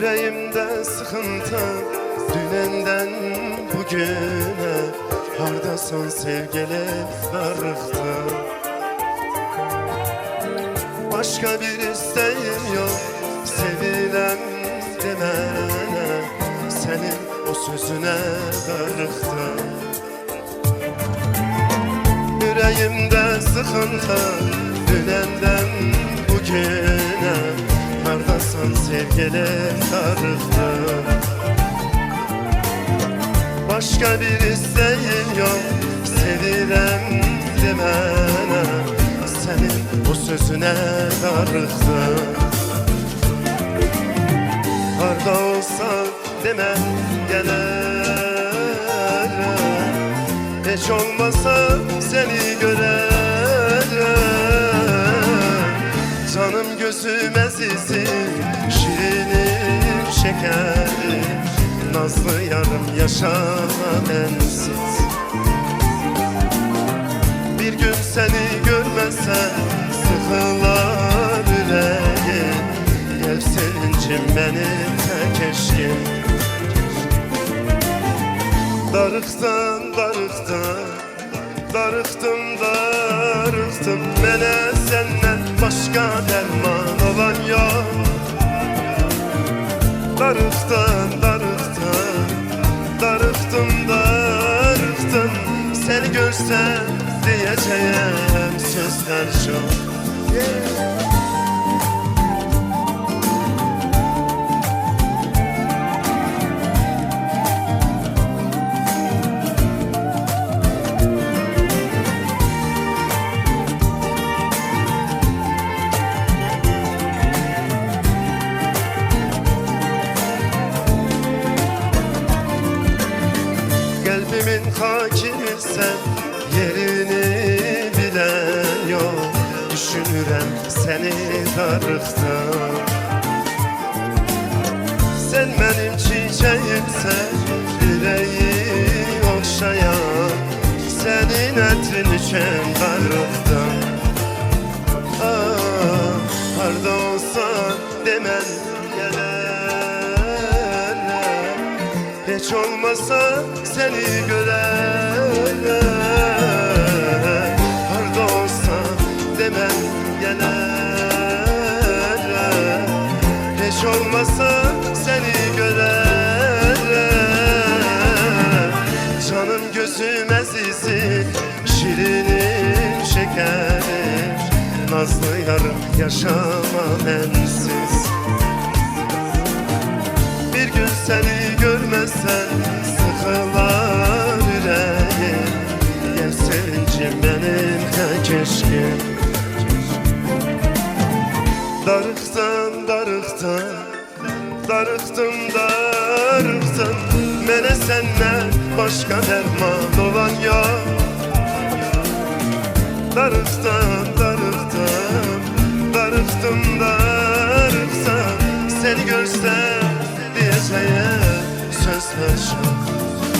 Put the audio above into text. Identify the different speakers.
Speaker 1: Yüreğimde sıkıntı dünenden bugüne. Hardasan sevgili darıktı. Başka bir isteğim yok sevilen demene. Senin o sözüne darıktı. Yüreğimde sıkıntı dünenden bugüne. Hardasan sevgili darıktı. Başka bir isteğim yok sevilen demene. Senin o sözüne darıktı. Harda olsa demen gelir. Hiç olmasa seni görer. Canım gözüm azizim, şirinim şekerim. Nazlı yarım yaşamam ensiz. Bir gün seni görmezsem sıkılar yüreğim. Gel sevincim benim tek eşkim. Darıktım, darıktım, darıktım, darıktım. Mene senden başka derman olan yok. Darıktım, darıktım, darıktım, darıktım. Seni görsem diyeceğim sözler çok. Kalbimin hakimi sen, yerini bilen yok. Düşünürem seni darıktım. Sen benim çiçeğimsen, yüreği okşayan. Senin etrin için darıktım. Ah, harda olsan demen gelir. Hiç olmasa seni görer. Harda olsa demen gelir. Hiç olmasa seni görer. Canım gözüm azizim, şirinim şekerim. Nazlı yarım yaşamam ensiz. Bir gün seni görmezsen sıkılar yüreğim. Gel sevincim benim tek eşkim. Darıktım, darıktım, darıktım, darıktım. Mene senden başka derman olan yok. Darıktım, darıktım, darıktım, darıktım. Seni görsem diyeceğim sözler çok.